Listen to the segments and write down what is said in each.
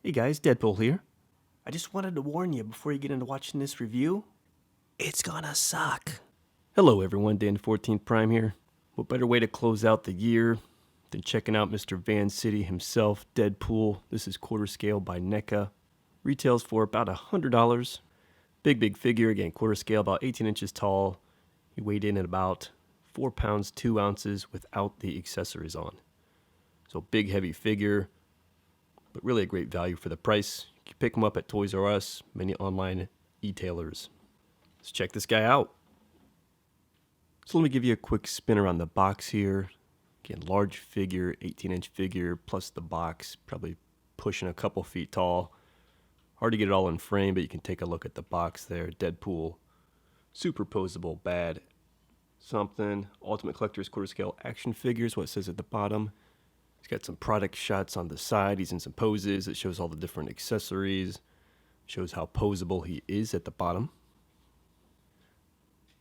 Hey guys, Deadpool here. I just wanted to warn you before you get into watching this review, it's gonna suck. Hello everyone, Dan 14th Prime here. What better way to close out the year than checking out Mr. Van City himself, Deadpool. This is quarter scale by NECA. Retails for about $100. Big figure, again, quarter scale, about 18 inches tall. He weighed in at about 4 pounds, 2 ounces without the accessories on. So big, heavy figure, but really a great value for the price. You can pick them up at Toys R Us, many online e-tailers. Let's check this guy out. So let me give you a quick spin around the box here. Again, large figure, 18-inch figure, plus the box, probably pushing a couple feet tall. Hard to get it all in frame, but you can take a look at the box there. Deadpool, superposable, bad something. Ultimate Collector's quarter scale action figures, what it says at the bottom. He's got some product shots on the side. He's in some poses. It shows all the different accessories. Shows how posable he is at the bottom.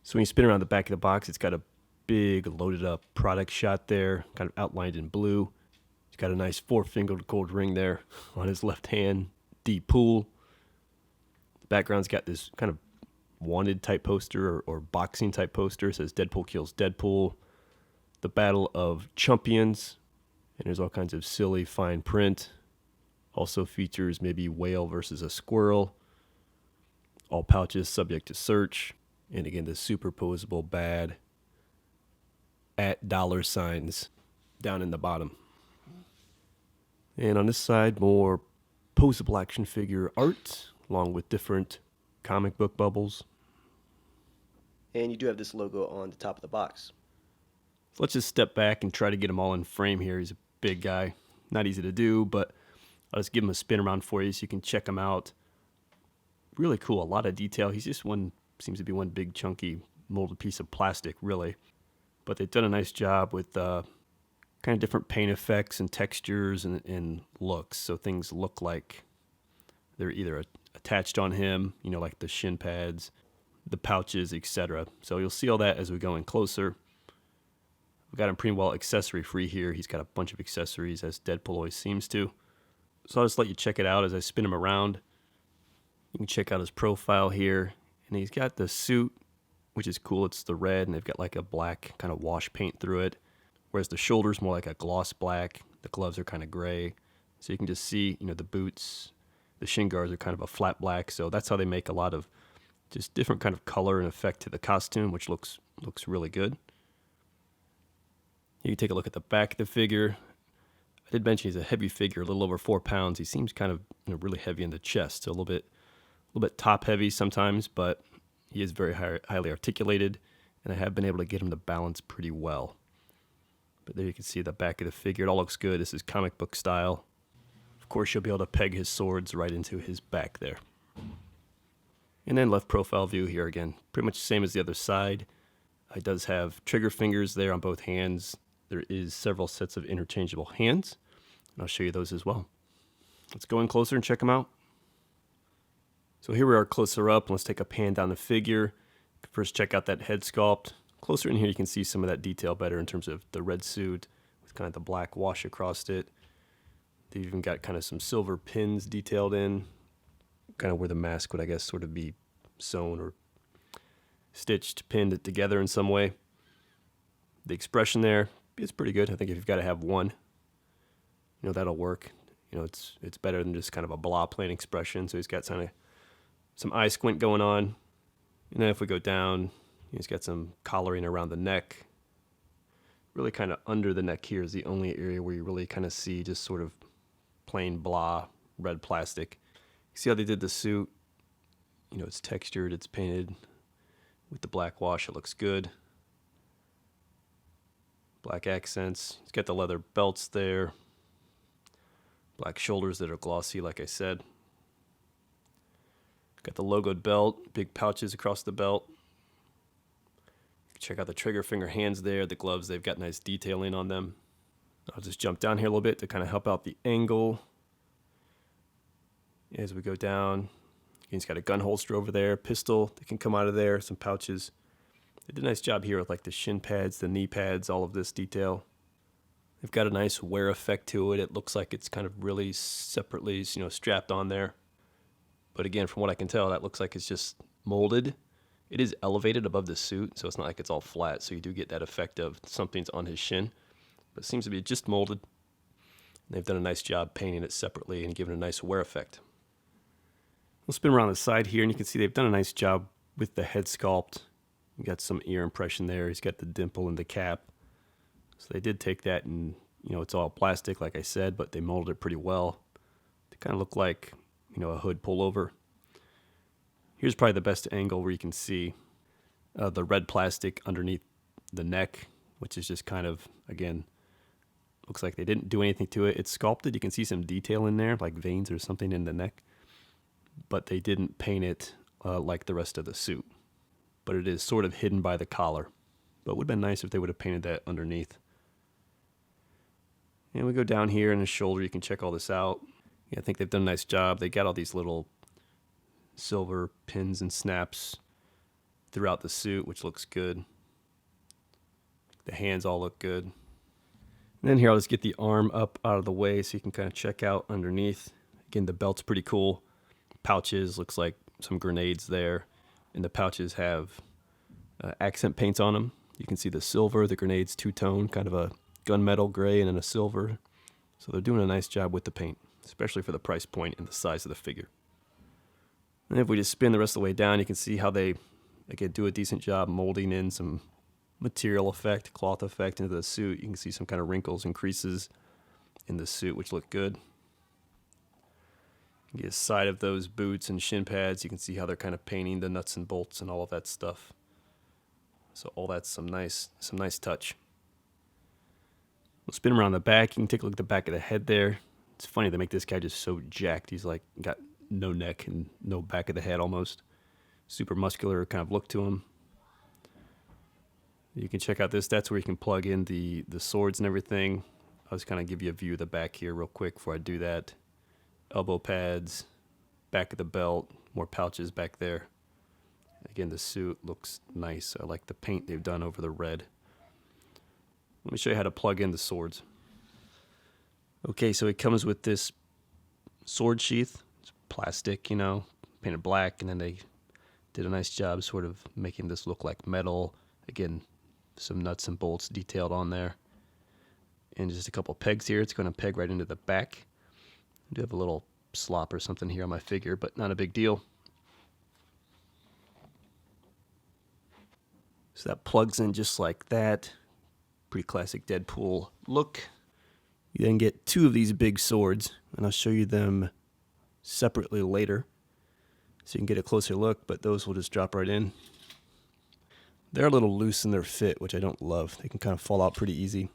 So when you spin around the back of the box, it's got a big loaded up product shot there, kind of outlined in blue. He's got a nice 4-fingered gold ring there on his left hand. Deadpool. The background's got this kind of wanted type poster or boxing type poster. It says Deadpool kills Deadpool. The Battle of Champions. And there's all kinds of silly fine print. Also features maybe whale versus a squirrel. All pouches subject to search. And again, the superposable bad at $signs down in the bottom. And on this side, more posable action figure art, along with different comic book bubbles. And you do have this logo on the top of the box. So let's just step back and try to get him all in frame here. He's a big guy. Not easy to do, but I'll just give him a spin around for you so you can check him out. Really cool. A lot of detail. He's just seems to be one big chunky molded piece of plastic, really. But they've done a nice job with kind of different paint effects and textures and looks. So things look like they're either attached on him, like the shin pads, the pouches, etc. So you'll see all that as we go in closer. We've got him pretty well accessory free here. He's got a bunch of accessories, as Deadpool always seems to. So I'll just let you check it out as I spin him around. You can check out his profile here. And he's got the suit, which is cool. It's the red, and they've got like a black kind of wash paint through it. Whereas the shoulder's more like a gloss black. The gloves are kind of gray. So you can just see, the boots, the shin guards are kind of a flat black. So that's how they make a lot of just different kind of color and effect to the costume, which looks really good. You can take a look at the back of the figure. I did mention he's a heavy figure, a little over 4 pounds. He seems kind of really heavy in the chest, so a little bit top heavy sometimes, but he is very highly articulated, and I have been able to get him to balance pretty well. But there you can see the back of the figure. It all looks good. This is comic book style. Of course, you'll be able to peg his swords right into his back there. And then left profile view here again, pretty much the same as the other side. He does have trigger fingers there on both hands. There is several sets of interchangeable hands, and I'll show you those as well. Let's go in closer and check them out. So here we are closer up. Let's take a pan down the figure. First check out that head sculpt. Closer in here you can see some of that detail better in terms of the red suit with kind of the black wash across it. They've even got kind of some silver pins detailed in, kind of where the mask would, I guess, sort of be sewn or stitched, pinned together in some way. The expression there is pretty good. I think if you've got to have one, that'll work. It's better than just kind of a blah plain expression. So he's got kind of some eye squint going on. And then if we go down, he's got some collaring around the neck. Really kind of under the neck here is the only area where you really kind of see just sort of plain blah red plastic. You see how they did the suit? It's textured, it's painted with the black wash. It looks good. Black accents. He's got the leather belts there. Black shoulders that are glossy, like I said. Got the logoed belt, big pouches across the belt. Check out the trigger finger hands there. The gloves, they've got nice detailing on them. I'll just jump down here a little bit to kind of help out the angle. As we go down, he's got a gun holster over there, pistol that can come out of there, some pouches. They did a nice job here with like the shin pads, the knee pads, all of this detail. They've got a nice wear effect to it. It looks like it's kind of really separately, strapped on there. But again, from what I can tell, that looks like it's just molded. It is elevated above the suit, so it's not like it's all flat. So you do get that effect of something's on his shin. But it seems to be just molded. They've done a nice job painting it separately and giving a nice wear effect. We'll spin around the side here, and you can see they've done a nice job with the head sculpt. You got some ear impression there. He's got the dimple in the cap. So they did take that and, it's all plastic, like I said, but they molded it pretty well to kind of look like, a hood pullover. Here's probably the best angle where you can see the red plastic underneath the neck, which is just kind of, again, looks like they didn't do anything to it. It's sculpted. You can see some detail in there, like veins or something in the neck, but they didn't paint it like the rest of the suit. But it is sort of hidden by the collar. But it would have been nice if they would have painted that underneath. And we go down here in the shoulder. You can check all this out. Yeah, I think they've done a nice job. They got all these little silver pins and snaps throughout the suit, which looks good. The hands all look good. And then here, I'll just get the arm up out of the way so you can kind of check out underneath. Again, the belt's pretty cool. Pouches, looks like some grenades there. And the pouches have accent paints on them. You can see the silver, the grenades two-tone, kind of a gunmetal gray and then a silver. So they're doing a nice job with the paint, especially for the price point and the size of the figure. And if we just spin the rest of the way down, you can see how they, again, do a decent job molding in some material effect, cloth effect into the suit. You can see some kind of wrinkles and creases in the suit, which look good. You get a side of those boots and shin pads. You can see how they're kind of painting the nuts and bolts and all of that stuff. So all that's some nice touch. We'll spin around the back. You can take a look at the back of the head there. It's funny, they make this guy just so jacked. He's like got no neck and no back of the head almost. Super muscular kind of look to him. You can check out this. That's where you can plug in the swords and everything. I'll just kind of give you a view of the back here real quick before I do that. Elbow pads, back of the belt, more pouches back there. Again, the suit looks nice. I like the paint they've done over the red. Let me show you how to plug in the swords. Okay, so it comes with this sword sheath. It's plastic, painted black, and then they did a nice job sort of making this look like metal. Again, some nuts and bolts detailed on there. And just a couple pegs here. It's going to peg right into the back. I do have a little slop or something here on my figure, but not a big deal. So that plugs in just like that. Pretty classic Deadpool look. You then get two of these big swords, and I'll show you them separately later so you can get a closer look, but those will just drop right in. They're a little loose in their fit, which I don't love. They can kind of fall out pretty easy.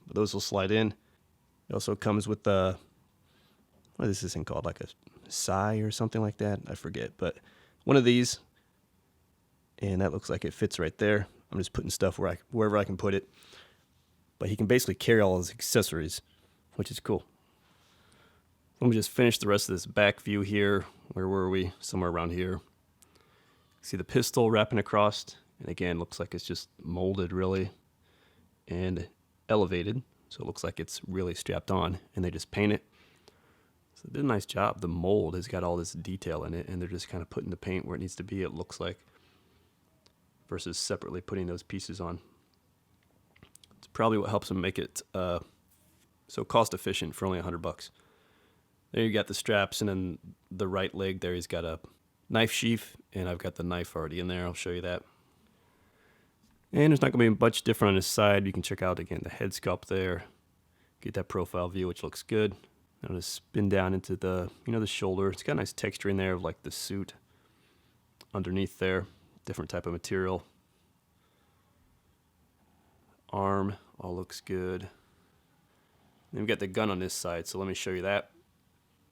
But those will slide in. It also comes with what is this thing called? Like a sai or something like that? I forget. But one of these, and that looks like it fits right there. I'm just putting stuff wherever I can put it. But he can basically carry all his accessories, which is cool. Let me just finish the rest of this back view here. Where were we? Somewhere around here. See the pistol wrapping across. And again, looks like it's just molded really and elevated. So it looks like it's really strapped on, and they just paint it. So they did a nice job. The mold has got all this detail in it, and they're just kind of putting the paint where it needs to be, it looks like, versus separately putting those pieces on. It's probably what helps them make it so cost efficient for only $100. There you got the straps, and then the right leg there, he's got a knife sheath, and I've got the knife already in there. I'll show you that. And there's not going to be much different on his side. You can check out, again, the head sculpt there. Get that profile view, which looks good. I'm going to spin down into the, the shoulder. It's got a nice texture in there of like the suit underneath there. Different type of material. Arm, all looks good. Then we've got the gun on this side, so let me show you that.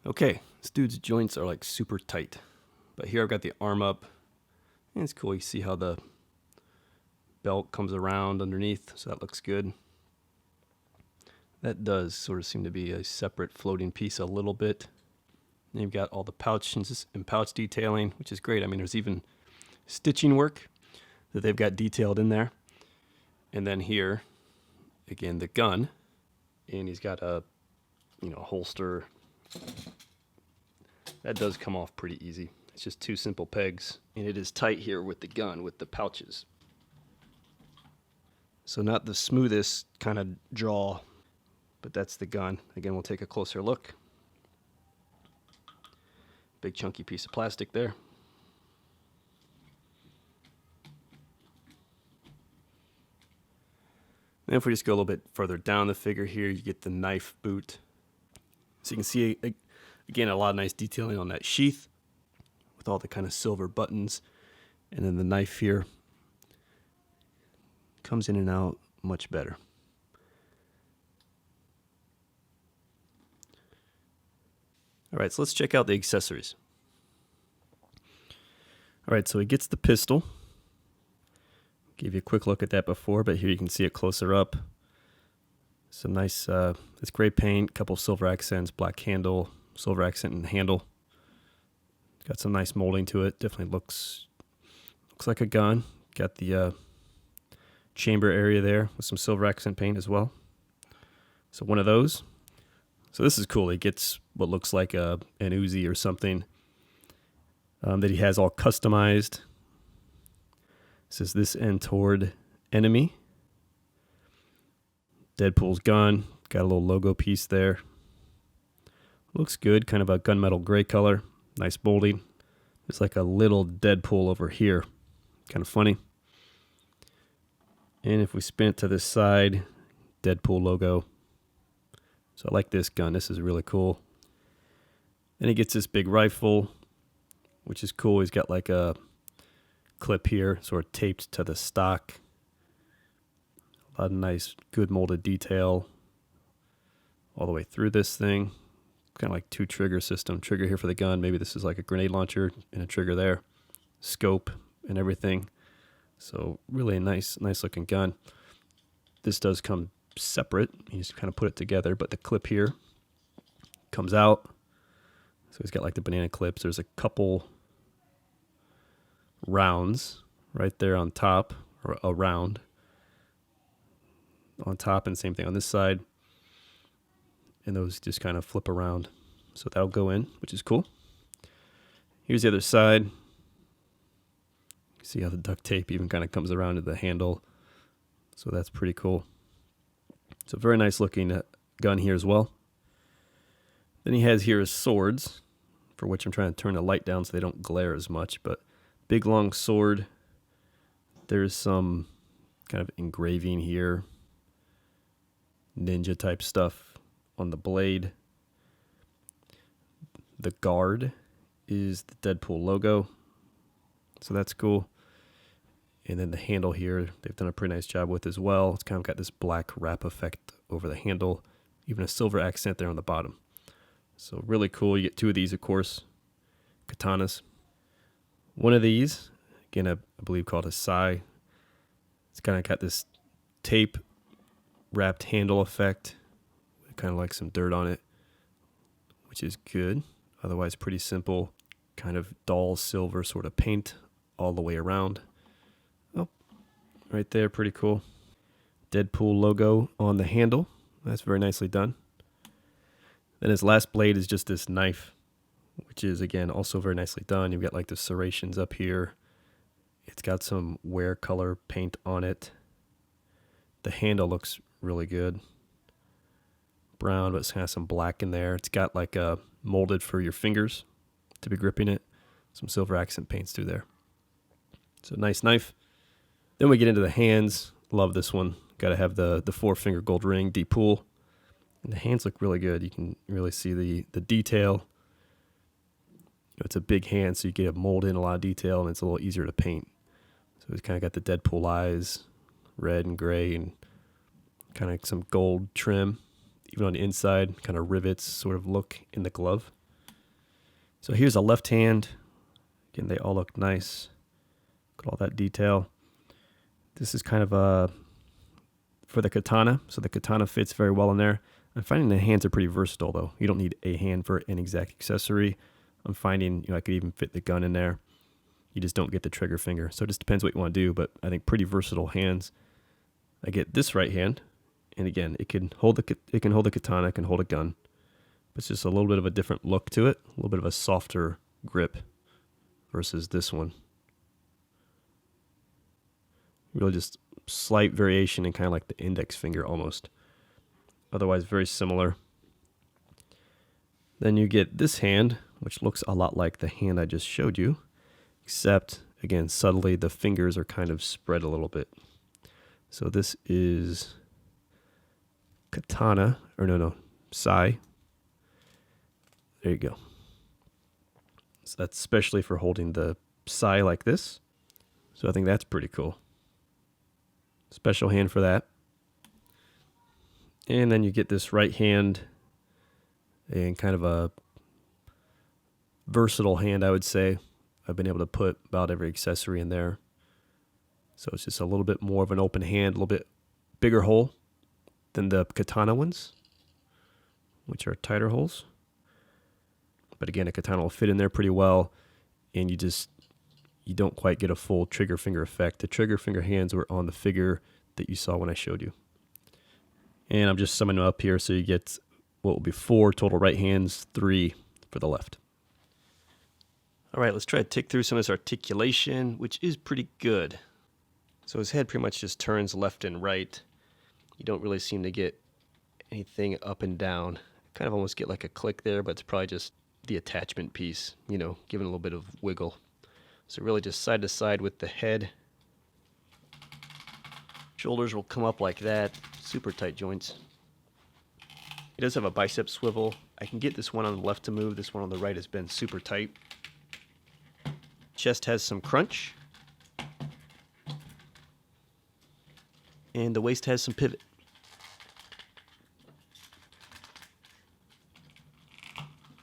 Okay, this dude's joints are like super tight. But here I've got the arm up. And it's cool, you see how the belt comes around underneath, so that looks good. That does sort of seem to be a separate floating piece a little bit. And you've got all the pouches and pouch detailing, which is great. I mean, there's even stitching work that they've got detailed in there. And then here, again, the gun. And he's got a, holster. That does come off pretty easy. It's just 2 simple pegs. And it is tight here with the gun, with the pouches. So not the smoothest kind of draw, but that's the gun. Again, we'll take a closer look. Big chunky piece of plastic there. Then if we just go a little bit further down the figure here, you get the knife boot. So you can see, again, a lot of nice detailing on that sheath with all the kind of silver buttons. And then the knife here comes in and out much better. All right, so let's check out the accessories. All right, so he gets the pistol. Gave you a quick look at that before, but here you can see it closer up. Some nice, it's gray paint, couple silver accents, black handle, silver accent and handle. Got some nice molding to it. Definitely looks like a gun. Got the chamber area there with some silver accent paint as well. So one of those. So this is cool. He gets what looks like an Uzi or something that he has all customized. It says this end toward enemy. Deadpool's gun. Got a little logo piece there. Looks good. Kind of a gunmetal gray color. Nice molding. There's like a little Deadpool over here. Kind of funny. And if we spin it to this side, Deadpool logo. So I like this gun. This is really cool. Then he gets this big rifle, which is cool. He's got like a clip here, sort of taped to the stock. A lot of nice, good molded detail all the way through this thing. Kind of like 2 trigger system. Trigger here for the gun. Maybe this is like a grenade launcher and a trigger there. Scope and everything. So really a nice looking gun. This does come separate. You just kind of put it together, but the clip here comes out. So he's got like the banana clips. There's a couple rounds right there on top, or a round on top, and same thing on this side. And those just kind of flip around. So that'll go in, which is cool. Here's the other side. See how the duct tape even kind of comes around to the handle. So that's pretty cool. So very nice looking gun here as well. Then he has here his swords, for which I'm trying to turn the light down so they don't glare as much. But big long sword. There's some kind of engraving here. Ninja type stuff on the blade. The guard is the Deadpool logo. So that's cool. And then the handle here, they've done a pretty nice job with as well. It's kind of got this black wrap effect over the handle. Even a silver accent there on the bottom. So really cool. You get 2 of these, of course. Katanas. One of these, again, I believe called a sai. It's kind of got this tape wrapped handle effect. Kind of like some dirt on it, which is good. Otherwise pretty simple. Kind of dull silver sort of paint all the way around. Oh, right there, pretty cool. Deadpool logo on the handle. That's very nicely done. Then his last blade is just this knife, which is, again, also very nicely done. You've got like the serrations up here. It's got some wear color paint on it. The handle looks really good. Brown, but it's kind of some black in there. It's got like a molded for your fingers to be gripping it. Some silver accent paints through there. So nice knife. Then we get into the hands. Love this one. Got to have the 4-finger gold ring, Deadpool. And the hands look really good. You can really see the detail. It's a big hand, so you get a mold in a lot of detail, and it's a little easier to paint. So it's kind of got the Deadpool eyes, red and gray, and kind of some gold trim. Even on the inside, kind of rivets sort of look in the glove. So here's a left hand. Again, they all look nice. Look at all that detail. This is kind of for the katana. So the katana fits very well in there. I'm finding the hands are pretty versatile, though. You don't need a hand for an exact accessory. I'm finding, I could even fit the gun in there. You just don't get the trigger finger. So it just depends what you want to do, but I think pretty versatile hands. I get this right hand, And again, it can hold the katana, it can hold a gun, but it's just a little bit of a different look to it, a little bit of a softer grip versus this one. Really just slight variation in kind of like the index finger almost. Otherwise very similar. Then you get this hand, which looks a lot like the hand I just showed you, except again, subtly the fingers are kind of spread a little bit. So this is katana, or no, sai. There you go. So that's especially for holding the sai like this. So I think that's pretty cool. Special hand for that. And then you get this right hand and kind of a versatile hand, I would say. I've been able to put about every accessory in there. So it's just a little bit more of an open hand, a little bit bigger hole than the katana ones, which are tighter holes. But again, a katana will fit in there pretty well, and you don't quite get a full trigger finger effect. The trigger finger hands were on the figure that you saw when I showed you. And I'm just summing them up here so you get what will be 4 total right hands, 3 for the left. All right, let's try to tick through some of this articulation, which is pretty good. So his head pretty much just turns left and right. You don't really seem to get anything up and down. Kind of almost get like a click there, but it's probably just the attachment piece, you know, giving a little bit of wiggle. So really just side to side with the head. Shoulders will come up like that. Super tight joints. He does have a bicep swivel. I can get this one on the left to move. This one on the right has been super tight. Chest has some crunch. And the waist has some pivot.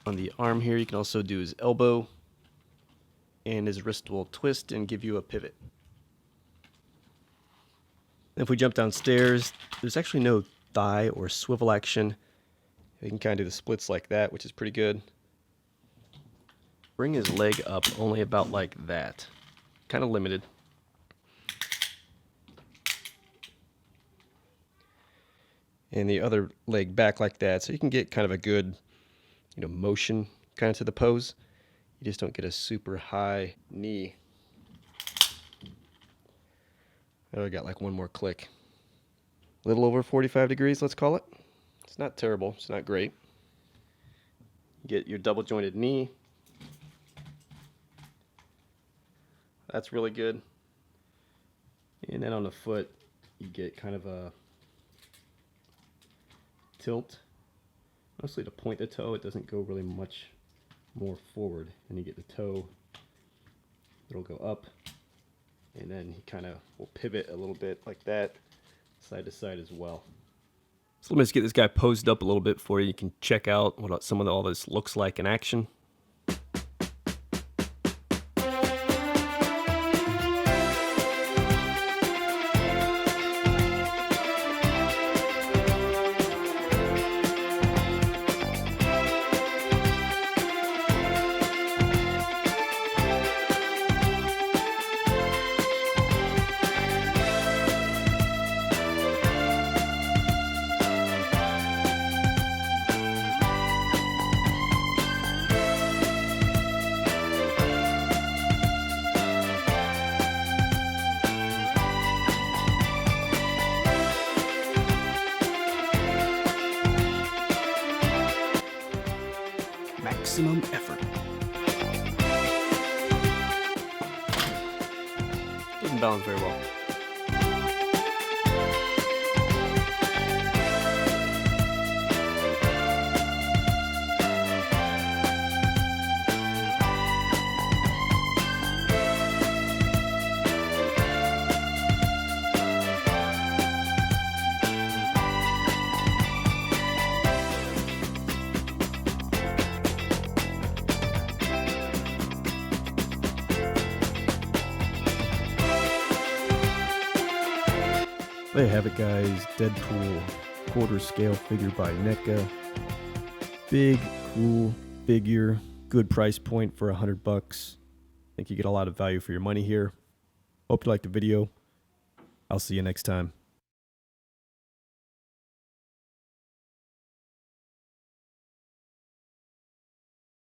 On the arm here, you can also do his elbow. And his wrist will twist and give you a pivot. If we jump downstairs, there's actually no thigh or swivel action. You can kind of do the splits like that, which is pretty good. Bring his leg up only about like that. Kind of limited. And the other leg back like that, so you can get kind of a good, motion kind of to the pose. You just don't get a super high knee. Oh, I got like one more click. A little over 45 degrees, let's call it. It's not terrible, it's not great. Get your double jointed knee. That's really good. And then on the foot, you get kind of a tilt. Mostly to point the toe, it doesn't go really much more forward. And you get the toe, it'll go up. And then he kind of will pivot a little bit like that, side to side as well. So let me just get this guy posed up a little bit for you. You can check out what some of all this looks like in action. Maximum effort. Doesn't balance very well. There you have it, guys. Deadpool quarter scale figure by NECA. Big, cool figure. Good price point for $100. I think you get a lot of value for your money here. Hope you liked the video. I'll see you next time.